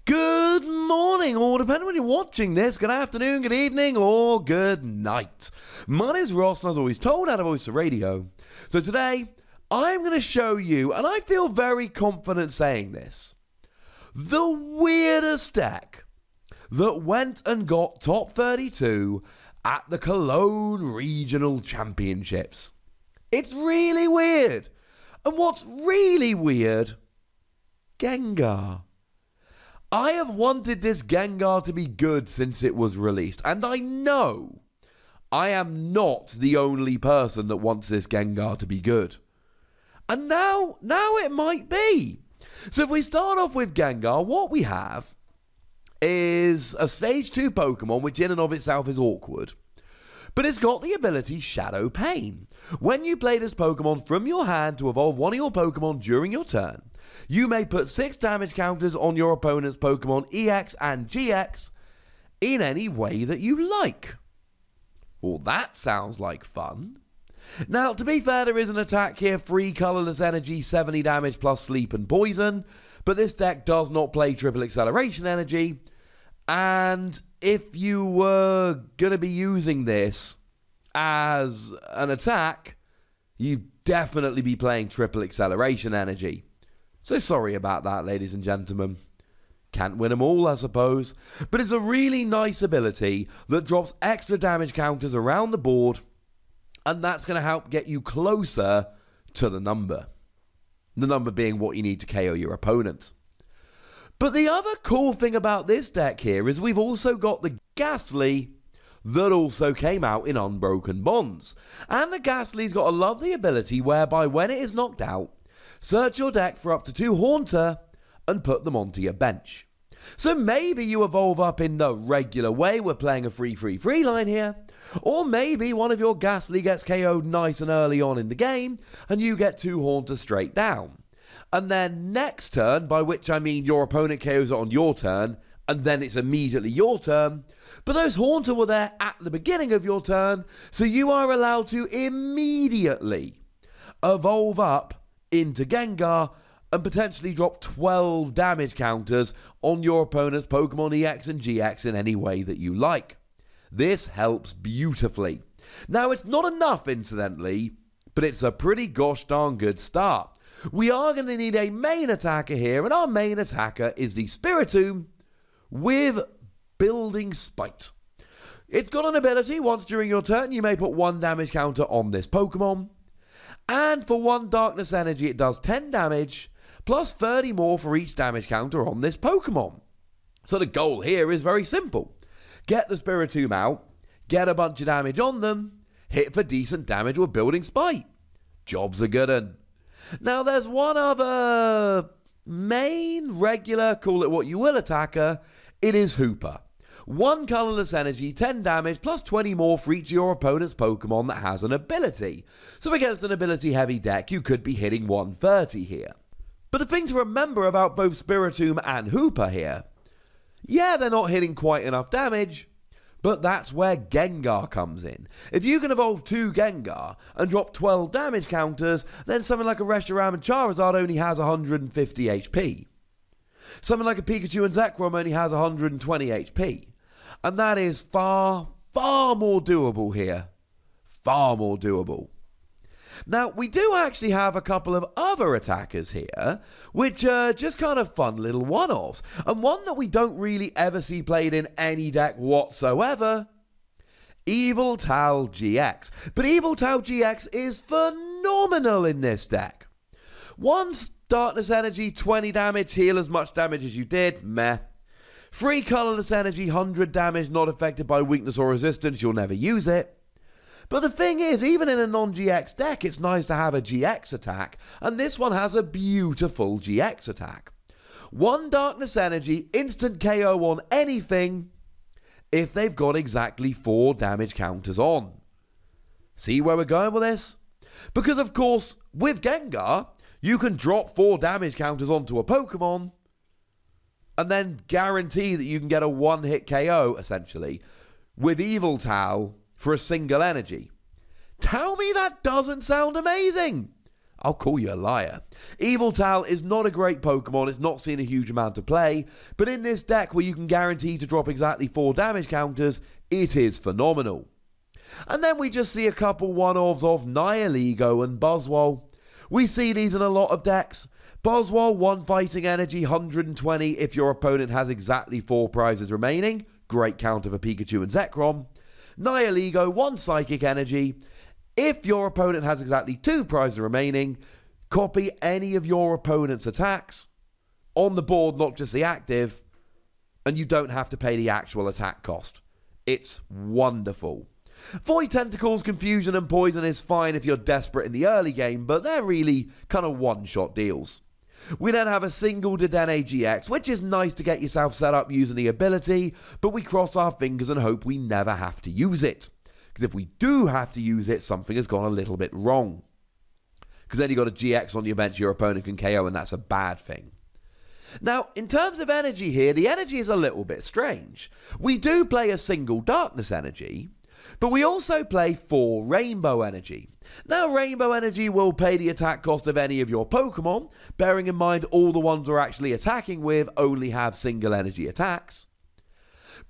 Good morning, or depending on when you're watching this, good afternoon, good evening, or good night. My name is Ross, and as always told out of Voice of Radio. So today, I'm going to show you, and I feel very confident saying this, the weirdest deck that went and got top 32 at the Cologne Regional Championships. It's really weird. And what's really weird, Gengar. I have wanted this Gengar to be good since it was released, and I know I am not the only person that wants this Gengar to be good. And now it might be. So if we start off with Gengar, what we have is a Stage 2 Pokemon, which in and of itself is awkward. But it's got the ability Shadow Pain. When you play this Pokemon from your hand to evolve one of your Pokemon during your turn, you may put 6 damage counters on your opponent's Pokemon EX and GX in any way that you like. Well, that sounds like fun. Now, to be fair, there is an attack here, free Colorless Energy, 70 damage plus Sleep and Poison, but this deck does not play Triple Acceleration Energy, and if you were going to be using this as an attack, you'd definitely be playing Triple Acceleration Energy. So sorry about that, ladies and gentlemen. Can't win them all, I suppose. But it's a really nice ability that drops extra damage counters around the board, and that's going to help get you closer to the number. The number being what you need to KO your opponent. But the other cool thing about this deck here is we've also got the Ghastly that also came out in Unbroken Bonds. And the Ghastly's got a lovely ability whereby when it is knocked out, search your deck for up to 2 Haunter and put them onto your bench. So maybe you evolve up in the regular way, we're playing a free line here, or maybe one of your Ghastly gets KO'd nice and early on in the game and you get 2 Haunter straight down. And then next turn, by which I mean your opponent KOs it on your turn, and then it's immediately your turn, but those Haunter were there at the beginning of your turn, so you are allowed to immediately evolve up into Gengar and potentially drop 12 damage counters on your opponent's Pokemon EX and GX in any way that you like. This helps beautifully. Now, it's not enough, incidentally, but it's a pretty gosh darn good start. We are going to need a main attacker here, and our main attacker is the Spiritomb with Building Spite. It's got an ability, once during your turn, you may put 1 damage counter on this Pokemon. And for 1 Darkness Energy, it does 10 damage, plus 30 more for each damage counter on this Pokemon. So the goal here is very simple. Get the Spiritomb out, get a bunch of damage on them, hit for decent damage with Building Spite. Job's a good one. Now there's one other main, regular, call it what you will, attacker. It is Hooper. 1 Colorless Energy, 10 damage, plus 20 more for each of your opponent's Pokemon that has an ability. So against an ability-heavy deck, you could be hitting 130 here. But the thing to remember about both Spiritomb and Hooper here, yeah, they're not hitting quite enough damage, but that's where Gengar comes in. If you can evolve 2 Gengar and drop 12 damage counters, then something like a Reshiram and Charizard only has 150 HP. Something like a Pikachu and Zekrom only has 120 HP. And that is far, far more doable here. Far more doable. Now, we do actually have a couple of other attackers here, which are just kind of fun little one-offs. And one that we don't really ever see played in any deck whatsoever, Yveltal GX. But Yveltal GX is phenomenal in this deck. 1 Darkness Energy, 20 damage, heal as much damage as you did, meh. 3 Colorless Energy, 100 damage, not affected by weakness or resistance, you'll never use it. But the thing is, even in a non-GX deck, it's nice to have a GX attack, and this one has a beautiful GX attack. 1 Darkness Energy, instant KO on anything, if they've got exactly 4 damage counters on. See where we're going with this? Because, of course, with Gengar, you can drop 4 damage counters onto a Pokemon, and then guarantee that you can get a 1-hit KO, essentially, with Yveltal for a single energy. Tell me that doesn't sound amazing. I'll call you a liar. Yveltal is not a great Pokemon, it's not seen a huge amount of play, but in this deck where you can guarantee to drop exactly 4 damage counters, it is phenomenal. And then we just see a couple one-offs of Nihilego and Buzzwole. We see these in a lot of decks. Buzzwole, 1 fighting energy, 120 if your opponent has exactly 4 prizes remaining. Great counter for Pikachu and Zekrom. Nihilego, 1 psychic energy. If your opponent has exactly 2 prizes remaining, copy any of your opponent's attacks on the board, not just the active, and you don't have to pay the actual attack cost. It's wonderful. Void Tentacles, Confusion and Poison is fine if you're desperate in the early game, but they're really kind of one-shot deals. We then have a single Dedenne GX, which is nice to get yourself set up using the ability, but we cross our fingers and hope we never have to use it. Because if we do have to use it, something has gone a little bit wrong. Because then you've got a GX on your bench your opponent can KO, and that's a bad thing. Now, in terms of energy here, the energy is a little bit strange. We do play a single Darkness energy, but we also play 4 Rainbow energy. Now, Rainbow energy will pay the attack cost of any of your Pokemon, bearing in mind all the ones we're actually attacking with only have single energy attacks.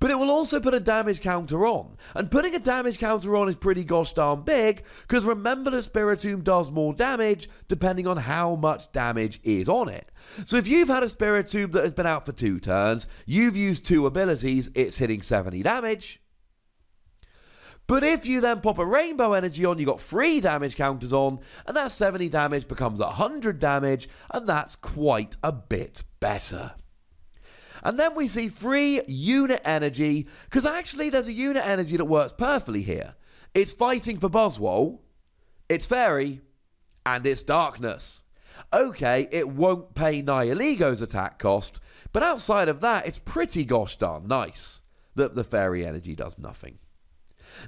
But it will also put a damage counter on. And putting a damage counter on is pretty gosh darn big, because remember the Spiritomb does more damage depending on how much damage is on it. So if you've had a Spiritomb that has been out for 2 turns, you've used 2 abilities, it's hitting 70 damage. But if you then pop a Rainbow energy on, you've got 3 damage counters on, and that 70 damage becomes 100 damage, and that's quite a bit better. And then we see 3 unit energy, because actually there's a unit energy that works perfectly here. It's fighting for Buzzwole, it's Fairy, and it's Darkness. Okay, it won't pay Nihilego's attack cost, but outside of that, it's pretty gosh darn nice that the Fairy energy does nothing.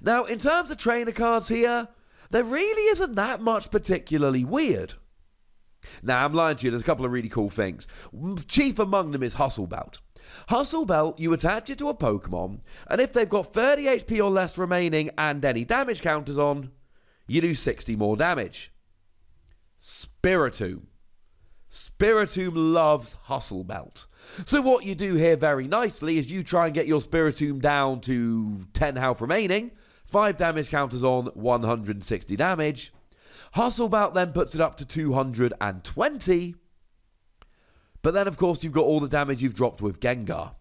Now, in terms of trainer cards here, there really isn't that much particularly weird. Now, I'm lying to you, there's a couple of really cool things. Chief among them is Hustle Belt. Hustle Belt, you attach it to a Pokemon, and if they've got 30 HP or less remaining and any damage counters on, you do 60 more damage. Spiritomb. Spiritomb loves Hustle Belt. So what you do here very nicely is you try and get your Spiritomb down to 10 health remaining, 5 damage counters on, 160 damage. Hustle Belt then puts it up to 220. But then, of course, you've got all the damage you've dropped with Gengar.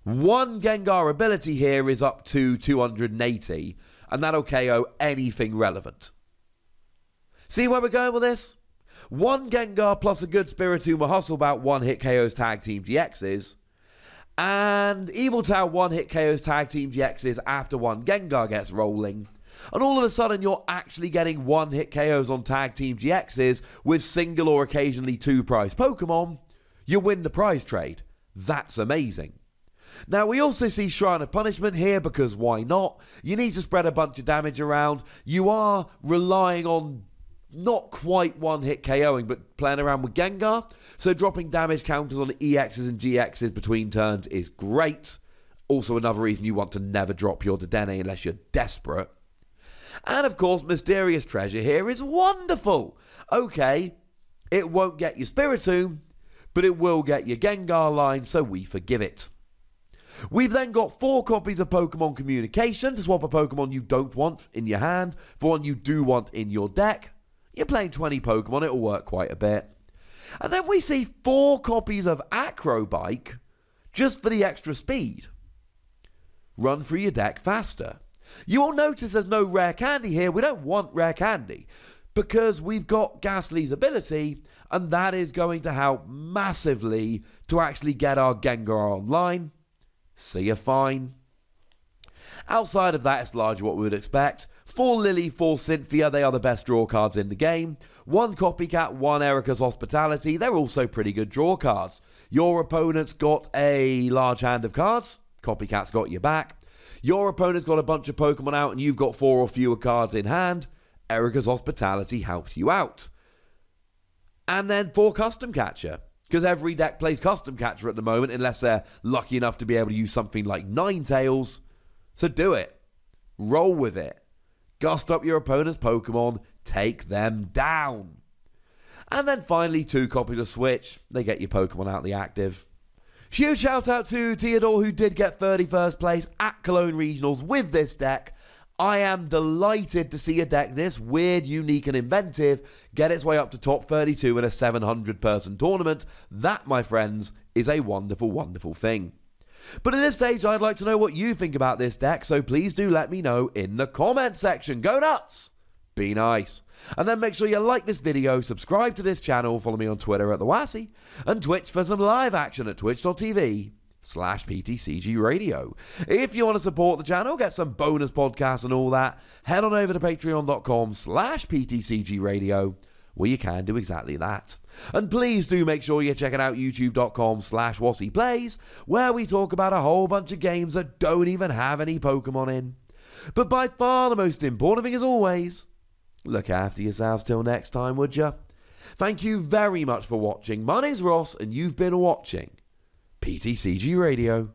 1 Gengar ability here is up to 280, and that'll KO anything relevant. See where we're going with this? 1 Gengar plus a good Spiritomb or Hustle Belt 1-hit KOs Tag Team GXs, and Yveltal 1-hit KOs Tag Team GXs after 1 Gengar gets rolling. And all of a sudden, you're actually getting 1-hit KOs on Tag Team GXs with single or occasionally 2 prize Pokemon. You win the prize trade. That's amazing. Now, we also see Shrine of Punishment here because why not? You need to spread a bunch of damage around. You are relying on not quite 1-hit KOing, but playing around with Gengar. So dropping damage counters on EXs and GXs between turns is great. Also another reason you want to never drop your Dedenne unless you're desperate. And of course, Mysterious Treasure here is wonderful. Okay, it won't get your Spiritomb, but it will get your Gengar line, so we forgive it. We've then got 4 copies of Pokemon Communication to swap a Pokemon you don't want in your hand for one you do want in your deck. You're playing 20 Pokemon, it'll work quite a bit. And then we see 4 copies of Acrobike just for the extra speed. Run through your deck faster. You will notice there's no rare candy here. We don't want rare candy because we've got Ghastly's ability, and that is going to help massively to actually get our Gengar online. See you fine. Outside of that, it's largely what we would expect. 4 Lily, 4 Cynthia, they are the best draw cards in the game. 1 Copycat, 1 Erica's Hospitality, they're also pretty good draw cards. Your opponent's got a large hand of cards, Copycat's got your back. Your opponent's got a bunch of Pokemon out and you've got 4 or fewer cards in hand, Erica's Hospitality helps you out. And then 4 Custom Catcher, because every deck plays Custom Catcher at the moment unless they're lucky enough to be able to use something like Ninetales. So do it. Roll with it. Gust up your opponent's Pokemon, take them down. And then finally, 2 copies of Switch. They get your Pokemon out the active. Huge shout out to Theodore, who did get 31st place at Cologne Regionals with this deck. I am delighted to see a deck this weird, unique and inventive get its way up to top 32 in a 700-person tournament. That, my friends, is a wonderful, wonderful thing. But at this stage, I'd like to know what you think about this deck, so please do let me know in the comment section. Go nuts! Be nice. And then make sure you like this video, subscribe to this channel, follow me on Twitter at TheWassy, and Twitch for some live action at twitch.tv/PTCGRadio. If you want to support the channel, get some bonus podcasts and all that, head on over to patreon.com/PTCGRadio, where you can do exactly that. And please do make sure you're checking out youtube.com/WassyPlays, where we talk about a whole bunch of games that don't even have any Pokemon in. But by far the most important thing, as always, look after yourselves till next time, would ya? Thank you very much for watching. My name's Ross, and you've been watching PTCG Radio.